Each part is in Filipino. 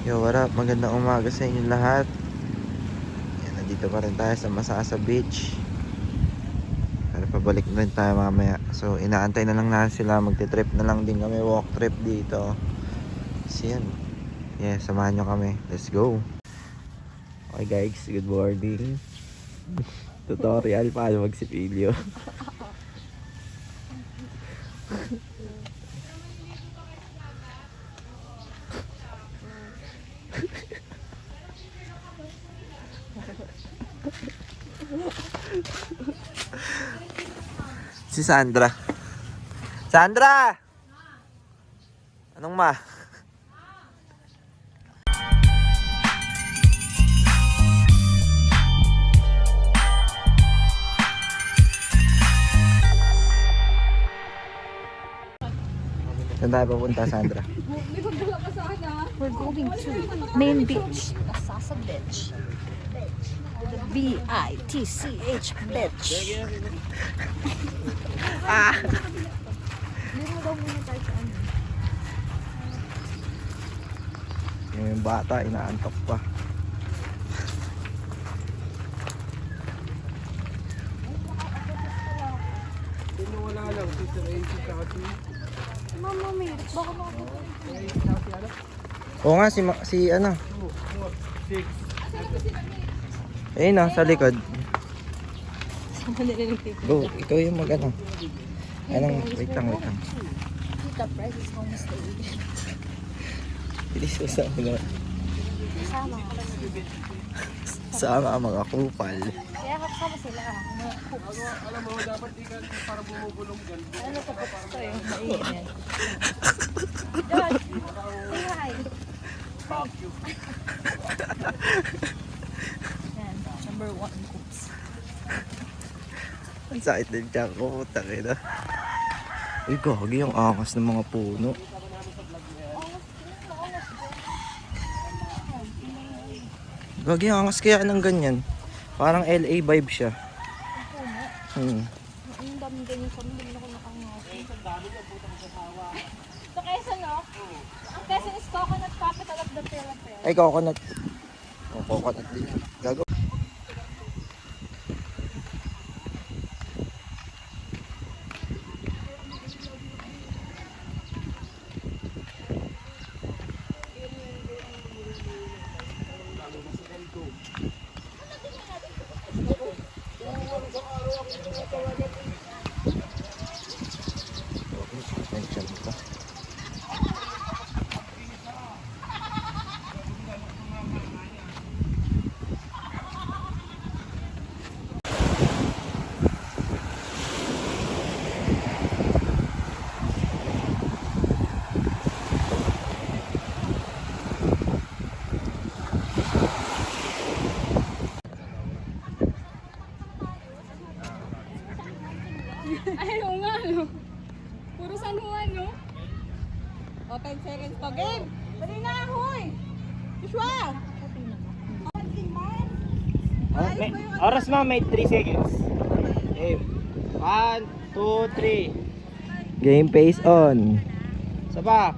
Yo, what up? Magandang umaga sa inyo lahat. Yan, nandito pa rin tayo sa Masasa Beach. Pero pabalik na rin tayo mamaya. So, inaantay na lang natin sila. Magti-trip na lang din kami. Walk trip dito. So, yan. Yeah, samahan nyo kami. Let's go. Okay guys, good morning. Tutorial paano magsipilyo. Si Sandra. Sandra! Anong ma? Saan tayo papunta, Sandra? We're going to main beach, Masasa Beach. The B-I-T-C-H beach. Ah! Lino daw muna tayo sa ano. Yung bata, inaantok pa. Wala lang, si Renzi kasi. Mama, may baka makakita. Oo nga, si ano? 6. Ayun na, sa likod. Sama nila ng tito. Go, ikaw yung mag-ano. Anong, wait lang. Tita Price is home stay. Bilis ko sa mga. Sama. Sama mga kupal. Kaya kasama sila. Mga cooks. Alam mo, dapat di ka para bumubulong dyan. Ano to cooks to yung mainit. George, say hi. Fuck you. Yan, number 1 cooks. Ang sakit din siya ko, putang ina. Uy, gagi yung angas ng mga puno. Gagi yung angas kaya ng ganyan. Parang LA vibe siya. Ang daming ganyan sa mga ako nakangaw. So Quezon, no? Ang Quezon is coconut capital of the Philippines. Ay, coconut. Oh, coconut din yan. Gago. Ay, oo nga, no? Puro San Juan, no? O, 10 seconds to. Game! Dali na, huy! Joshua! Oras mo, may 3 seconds. Okay. 1, 2, 3. Game face on. Saba.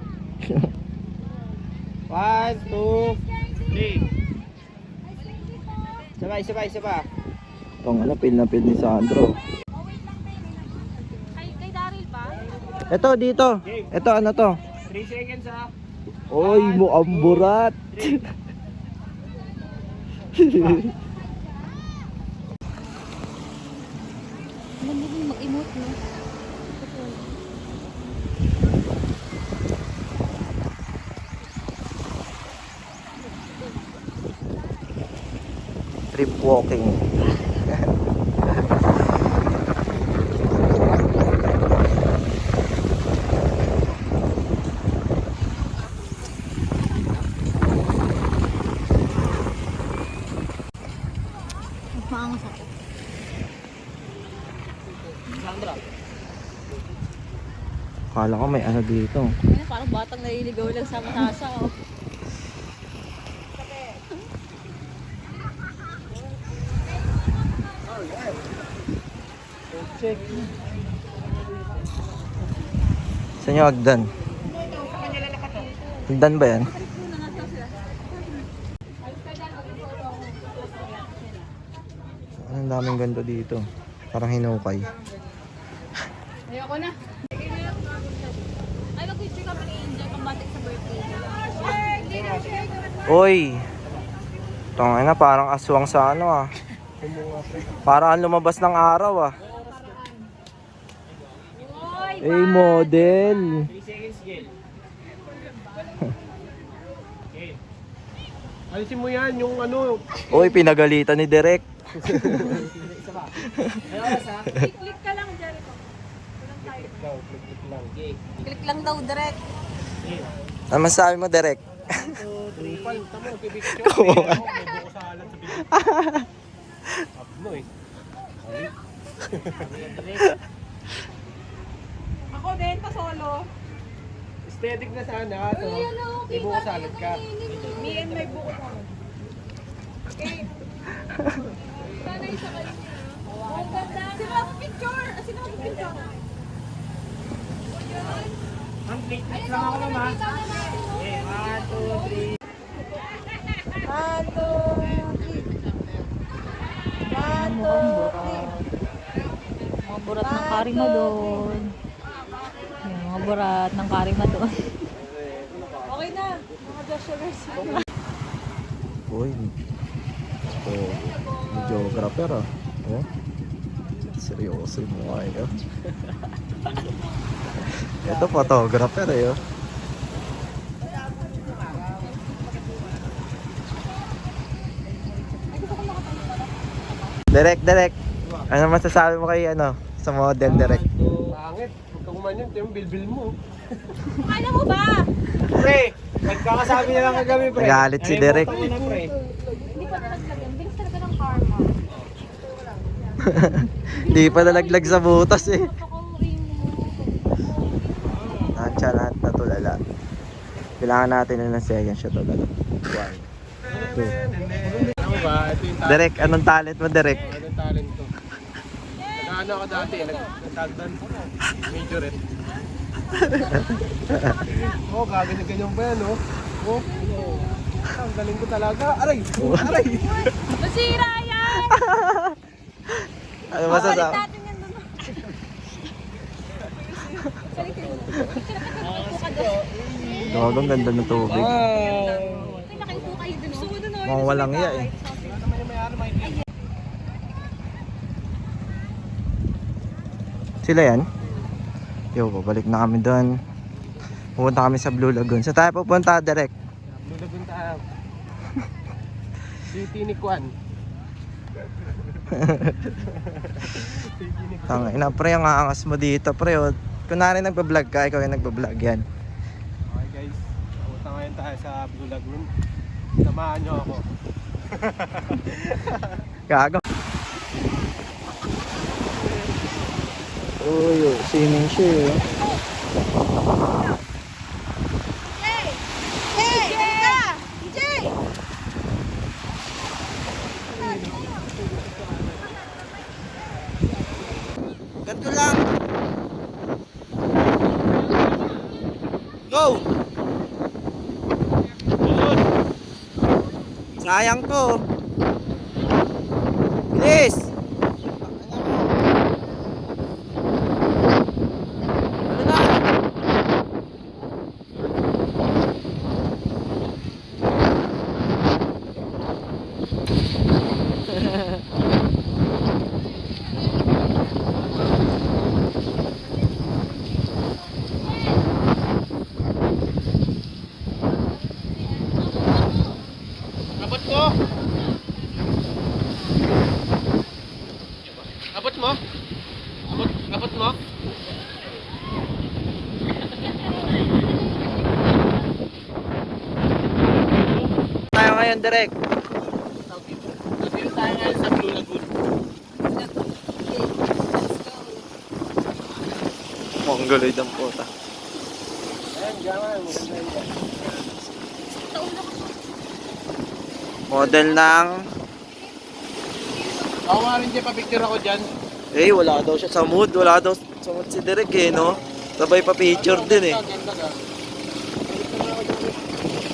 1, 2, 3. Sabay. Itong ano, pil na pil ni Sandro. Kay Daryl ba? Ito, dito. Ito, ano to? 3 seconds ha. Oy, mo amburat. Magaling mag-emote, no? Trip walking. Maangas ako. Sandra. Akala ko may ano dito. Ano, parang batang naliligaw lang sa Masasa, oh. Check. Saan yung hagdan? Hagdan ba yan? daming ganda dito. Parang hinukay. Ayoko na. Ay, mag-picture ka pa ni Angel pambatik sa birthday. Uy! Tangay na, parang aswang sa ano ah. Parang lumabas ng araw ah. Eh, model. 3 seconds, Gil. Okay. Alisin mo yan, yung ano. Uy, pinagalitan ni Derek. Click ka lang, Jericho. Click lang. Okay. Click lang daw, direct. Ano masabi mo, Derek? 2, 3. Tama, pipicture. Kuha. May buko sa alat sa bilik. Up mo eh. Ako din, pa-solo. Aesthetic na sana. So, may buko sa alat ka. Me and my buko ko. Okay. Sana isa kayo. Ang ganda. Sino mag-picture? Sino mag-picture? Ma'am, click lang ako ma'am ha. Okay, 1, 2, 3. 1, 2, 3. 1, 2, 3. Mga burat ng karima doon. Yung mga burat ng karima doon. Okay na. Mga Joshua Garcia. Uy. Oh, videographer ah. Oh. Seryoso yung mukha niya. Ito photographer eh oh. Direk. Ano masasabi mo kay ano sa model Direk? Pangit. Huwag kang umanyan. Ito yung bilbil mo. Ano mo ba? Pre, nagkakasabi niya lang kagabi, pre. Nagalit si Derek. Ay, na, pre. Hindi pa nalaglagan. Bilis talaga ng karma. Di pa nalaglag sa butas eh. Papakurin mo. Nansya lahat na tulala. Kailangan natin na ng second shot tulala. 1, 2. Ano ba? Ito yung talent. Derek, anong talent mo Derek? Ito yung talent ko. Nag-ano ako dati, nag-tagdan. Majorette. Oh, ganyan pa yan, oh. Oh, ang galing ko talaga. Aray! Aray! Masira yan! Ano masasabi? Natin yan doon. Gawang ganda ng tubig. Nakaipo kayo doon. Gusto mo doon, oh. Mukhang walang iya eh. Sila yan? Yo, babalik na kami doon. Pupunta kami sa Blue Lagoon. Sa tayo pupunta direct. Lulagun tayo. City ni Kwan. Tangina pre, ang aangas mo dito pre. Oh. Kunwari nagpa-vlog ka, ikaw yung nagpa-vlog yan. Okay guys, pupunta ngayon tayo sa Blue Lagoon. Samahan nyo ako. Gago. Uy, swimming siya eh. Ganito lang. Go! Sayang to. Bilis! Ano na? Abot ko! Abot mo? Abot mo? Tayo ngayon direct. Dito tayo ngayon sa Blue Lagoon. Mongoloid ang puta. Ayan, gaman. Maganda yun. Model ng... Ako nga rin dyan, pa-picture ako dyan. Eh, wala daw siya sa mood. Wala daw sa mood si Derek eh, no? Sabay pa picture din eh. Ganda ka.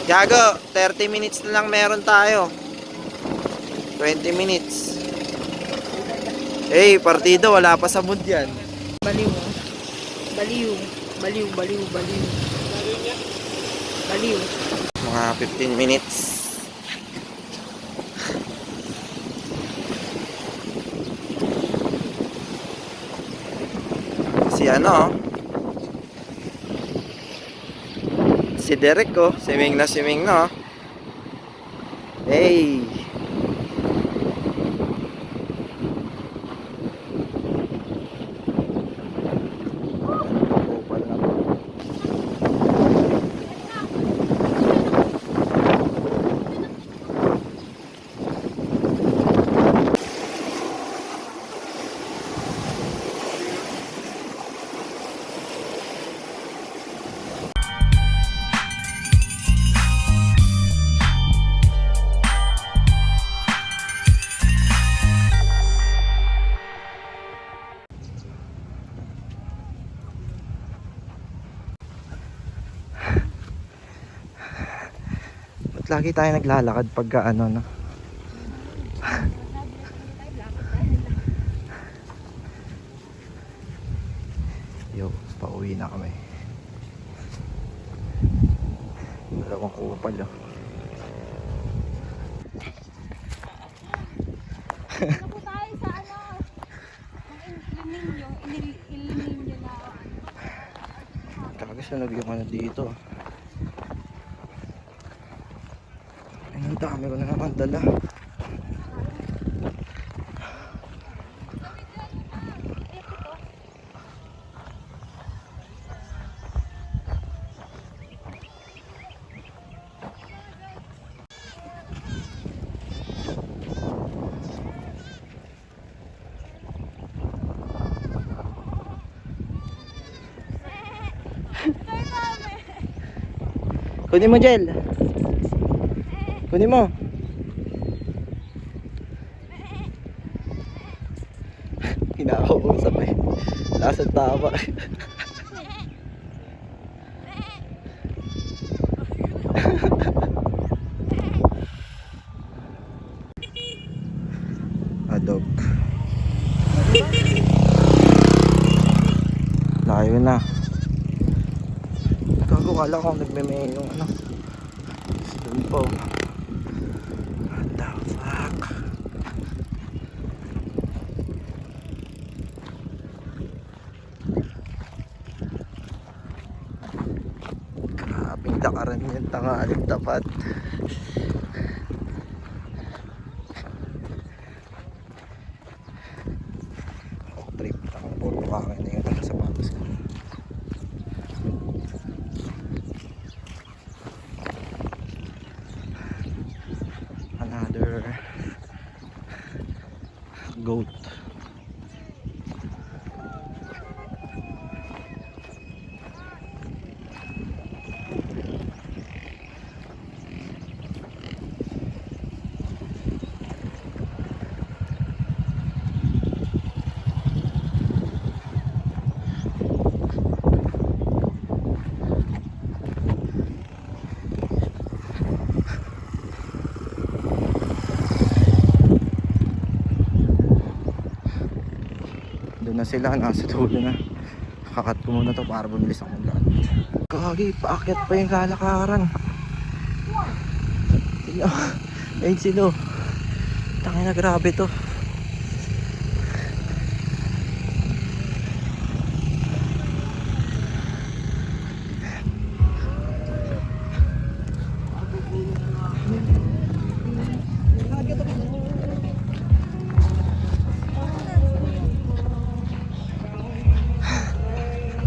Gago, 30 minutes na lang meron tayo. 20 minutes. Eh, partido, wala pa sa mood yan. Baliw. Baliw. Baliw, baliw, baliw. Baliw. Mga 15 minutes. Si ano, si Derek ko, swimming na. Hey! Ba't lagi tayo naglalakad pagka ano, no? Yo, pauwi na kami. Dalawang kupal, oh. Ano po tayo sa ano? Ang iliminyo na. Kagasunog yung ano dito. Ay, ang dami ko na naman dala. Kunin mo, Jel. Kunin mo. Kinakausap eh. Lasang tama. Adog. Layo na. Gago, kala ko nagmeme yung ano. Sumpo. What the fuck? Grabing lakaran yung tanghaling tapat. Oh, trip. Ang puro kakin na yung sapatos ko. Another goat. Doon na sila, nasa dulo na. Kakat ko muna to para bumilis ako ng daan. Kagi, paakyat pa yung lalakaran. Silo. Ayun silo. Tangin na, grabe to.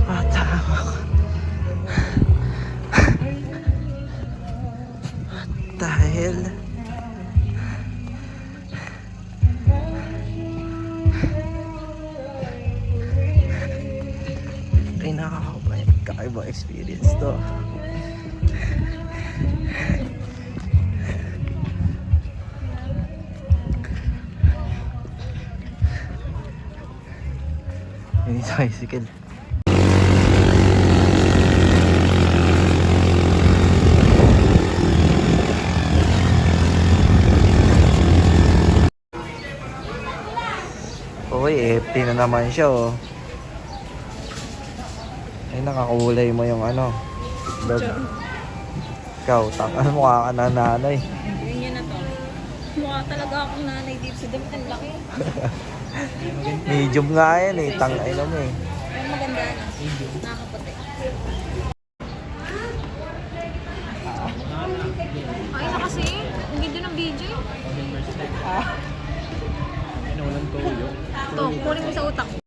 What the fuck? What the hell? Ay, nakakaiba experience to. Yun yung tricycle. Uy, FT na naman siya, oh. Ay, nakakulay mo yung ano. Dog. Ikaw, tangan mukha ka na nanay. Ganyan na to. Mukha talaga akong nanay dito sa damit. Ang laki. Medium nga yan eh. Tangay na mo eh. Pero maganda na. Nakakaputi. Ay na kasi. Ang ganda ng BJ. Ano, walang toyo. Ito, kunin mo sa utak.